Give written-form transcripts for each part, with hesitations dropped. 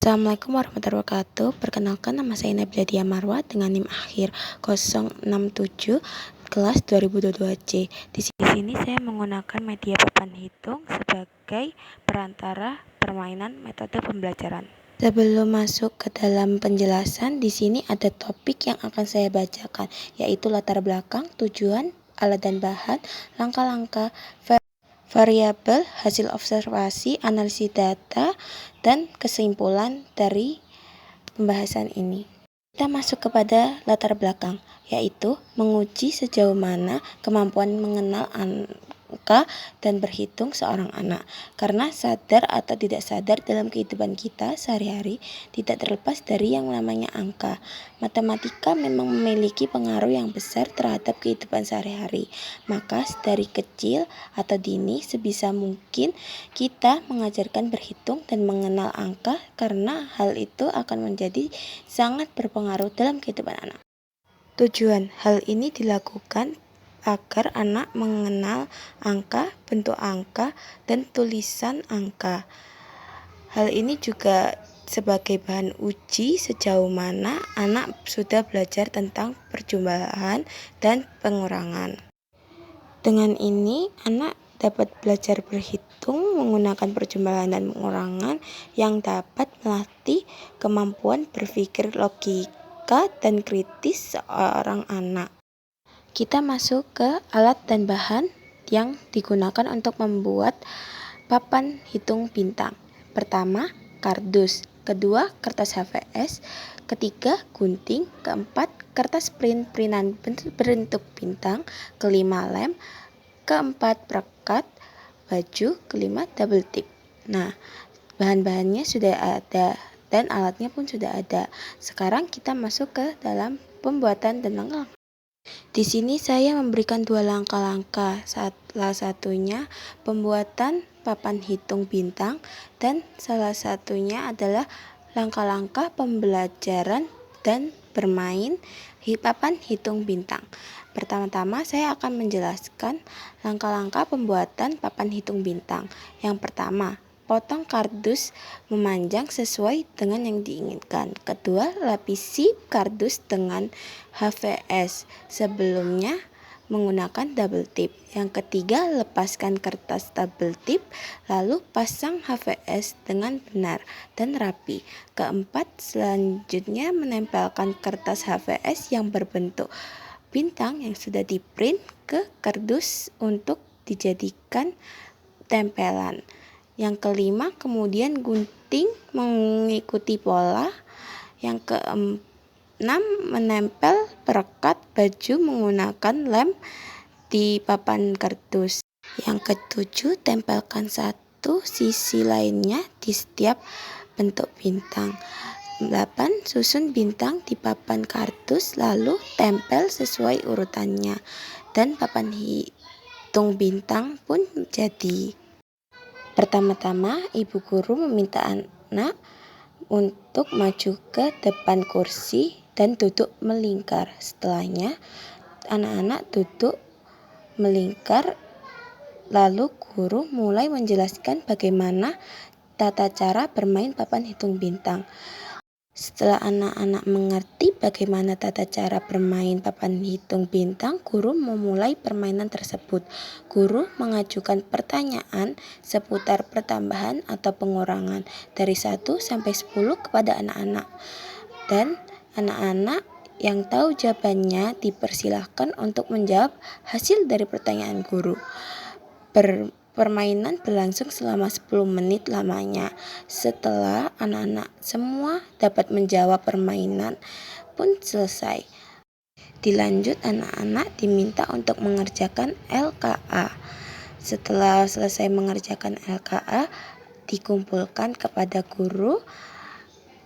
Assalamualaikum warahmatullahi wabarakatuh. Perkenalkan, nama saya Nabila Dia Marwa dengan NIM akhir 067 kelas 2022C. Di sini saya menggunakan media papan hitung sebagai perantara permainan metode pembelajaran. Sebelum masuk ke dalam penjelasan, di sini ada topik yang akan saya bacakan, yaitu latar belakang, tujuan, alat dan bahan, langkah-langkah, variabel, hasil observasi, analisis data, dan kesimpulan dari pembahasan ini. Kita masuk kepada latar belakang, yaitu menguji sejauh mana kemampuan mengenal angka dan berhitung seorang anak. Karena sadar atau tidak sadar dalam kehidupan kita sehari-hari tidak terlepas dari yang namanya angka. Matematika memang memiliki pengaruh yang besar terhadap kehidupan sehari-hari. Maka dari kecil atau dini sebisa mungkin kita mengajarkan berhitung dan mengenal angka, karena hal itu akan menjadi sangat berpengaruh dalam kehidupan anak. Tujuan hal ini dilakukan agar anak mengenal angka, bentuk angka, dan tulisan angka. Hal ini juga sebagai bahan uji sejauh mana anak sudah belajar tentang perjumlahan dan pengurangan. Dengan ini, anak dapat belajar berhitung menggunakan perjumlahan dan pengurangan yang dapat melatih kemampuan berpikir logika dan kritis seorang anak. Kita masuk ke alat dan bahan yang digunakan untuk membuat papan hitung bintang. Pertama, kardus. Kedua, kertas HVS. Ketiga, gunting. Keempat, kertas printan berbentuk bintang. Kelima, lem. Keempat, perekat baju. Kelima, double tip. Nah, bahan-bahannya sudah ada dan alatnya pun sudah ada. Sekarang kita masuk ke dalam pembuatan dan langkah. Di sini saya memberikan dua langkah-langkah. Salah satunya pembuatan papan hitung bintang dan salah satunya adalah langkah-langkah pembelajaran dan bermain papan hitung bintang. Pertama-tama saya akan menjelaskan langkah-langkah pembuatan papan hitung bintang. Yang pertama, potong kardus memanjang sesuai dengan yang diinginkan. Kedua, lapisi kardus dengan HVS sebelumnya menggunakan double tip. Yang ketiga, lepaskan kertas double tip, lalu pasang HVS dengan benar dan rapi. Keempat, selanjutnya menempelkan kertas HVS yang berbentuk bintang yang sudah diprint ke kardus untuk dijadikan tempelan. Yang kelima, kemudian gunting mengikuti pola. Yang keenam, menempel perekat baju menggunakan lem di papan kardus. Yang ketujuh, tempelkan satu sisi lainnya di setiap bentuk bintang. 8. Susun bintang di papan kardus lalu tempel sesuai urutannya. Dan papan hitung bintang pun jadi. Pertama-tama, ibu guru meminta anak untuk maju ke depan kursi dan duduk melingkar. Setelahnya, anak-anak duduk melingkar, lalu guru mulai menjelaskan bagaimana tata cara bermain papan hitung bintang. Setelah anak-anak mengerti bagaimana tata cara bermain papan hitung bintang, guru memulai permainan tersebut. Guru mengajukan pertanyaan seputar pertambahan atau pengurangan dari 1 sampai 10 kepada anak-anak. Dan anak-anak yang tahu jawabannya dipersilahkan untuk menjawab hasil dari pertanyaan guru. Permainan berlangsung selama 10 menit lamanya. Setelah anak-anak semua dapat menjawab, permainan pun selesai. Dilanjut, anak-anak diminta untuk mengerjakan LKA. Setelah selesai mengerjakan LKA, dikumpulkan kepada guru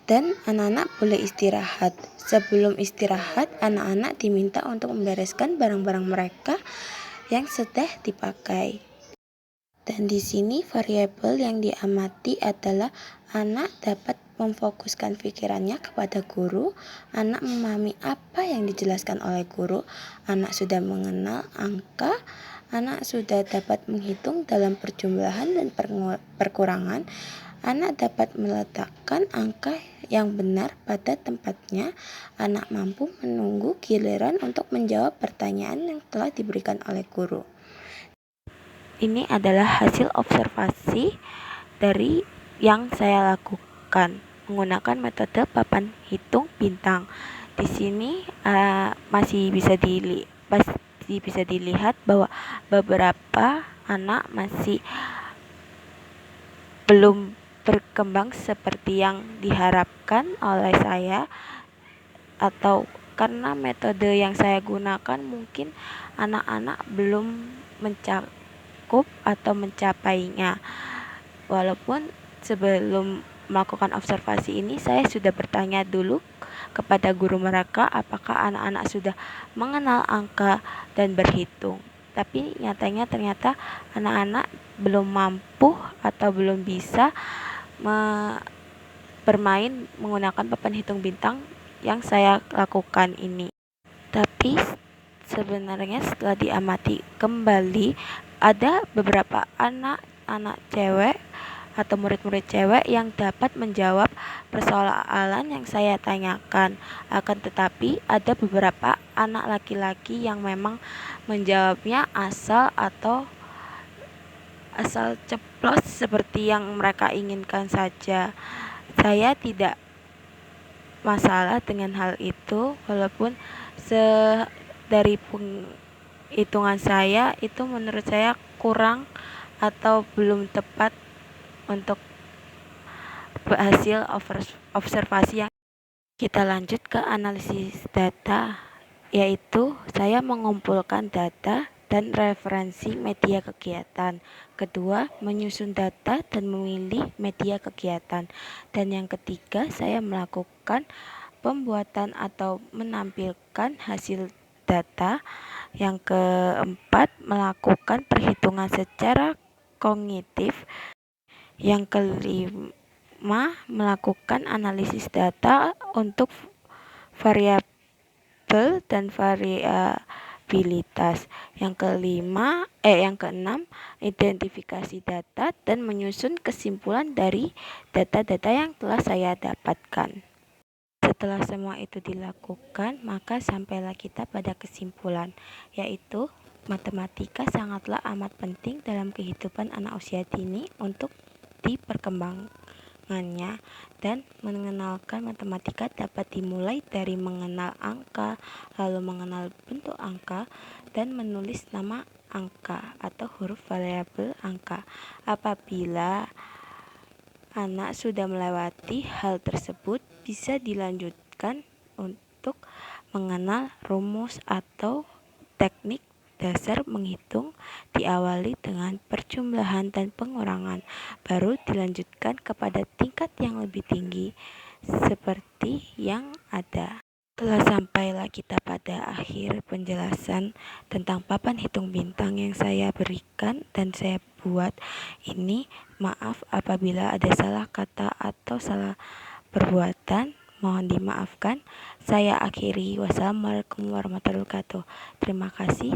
dan anak-anak boleh istirahat. Sebelum istirahat, anak-anak diminta untuk membereskan barang-barang mereka yang sudah dipakai. Dan di sini variabel yang diamati adalah anak dapat memfokuskan pikirannya kepada guru, anak memahami apa yang dijelaskan oleh guru, anak sudah mengenal angka, anak sudah dapat menghitung dalam perjumlahan dan perkurangan, Anak dapat meletakkan angka yang benar pada tempatnya. Anak mampu menunggu giliran untuk menjawab pertanyaan yang telah diberikan oleh guru. Ini adalah hasil observasi dari yang saya lakukan menggunakan metode papan hitung bintang. Di sini masih bisa dilihat bahwa beberapa anak masih belum berkembang seperti yang diharapkan oleh saya, atau karena metode yang saya gunakan mungkin anak-anak belum mencakup atau mencapainya. Walaupun sebelum melakukan observasi ini saya sudah bertanya dulu kepada guru mereka apakah anak-anak sudah mengenal angka dan berhitung. Tapi nyatanya ternyata anak-anak belum mampu atau belum bisa bermain menggunakan papan hitung bintang yang saya lakukan ini. Tapi sebenarnya setelah diamati kembali, ada beberapa anak-anak cewek atau murid-murid cewek yang dapat menjawab persoalan yang saya tanyakan. Akan tetapi ada beberapa anak laki-laki yang memang menjawabnya asal ceplos seperti yang mereka inginkan saja. Saya tidak masalah dengan hal itu, walaupun dari hitungan saya itu menurut saya kurang atau belum tepat untuk hasil observasi yang kita lanjut ke analisis data, yaitu saya mengumpulkan data dan referensi media kegiatan. Kedua, menyusun data dan memilih media kegiatan. Dan yang ketiga, saya melakukan pembuatan atau menampilkan hasil data. Yang keempat, melakukan perhitungan secara kognitif. Yang kelima, melakukan analisis data untuk variabel dan variabilitas. Yang keenam, identifikasi data dan menyusun kesimpulan dari data-data yang telah saya dapatkan. Setelah semua itu dilakukan, maka sampailah kita pada kesimpulan, yaitu matematika sangatlah amat penting dalam kehidupan anak usia dini untuk diperkembangannya, dan mengenalkan matematika dapat dimulai dari mengenal angka, lalu mengenal bentuk angka, dan menulis nama angka atau huruf variabel angka. Apabila anak sudah melewati hal tersebut, bisa dilanjutkan untuk mengenal rumus atau teknik dasar menghitung, diawali dengan perjumlahan dan pengurangan, baru dilanjutkan kepada tingkat yang lebih tinggi seperti yang ada. Telah sampailah kita pada akhir penjelasan tentang papan hitung bintang yang saya berikan dan saya buat ini. Maaf apabila ada salah kata atau salah perbuatan, mohon dimaafkan. Saya akhiri. Wassalamualaikum warahmatullahi wabarakatuh. Terima kasih.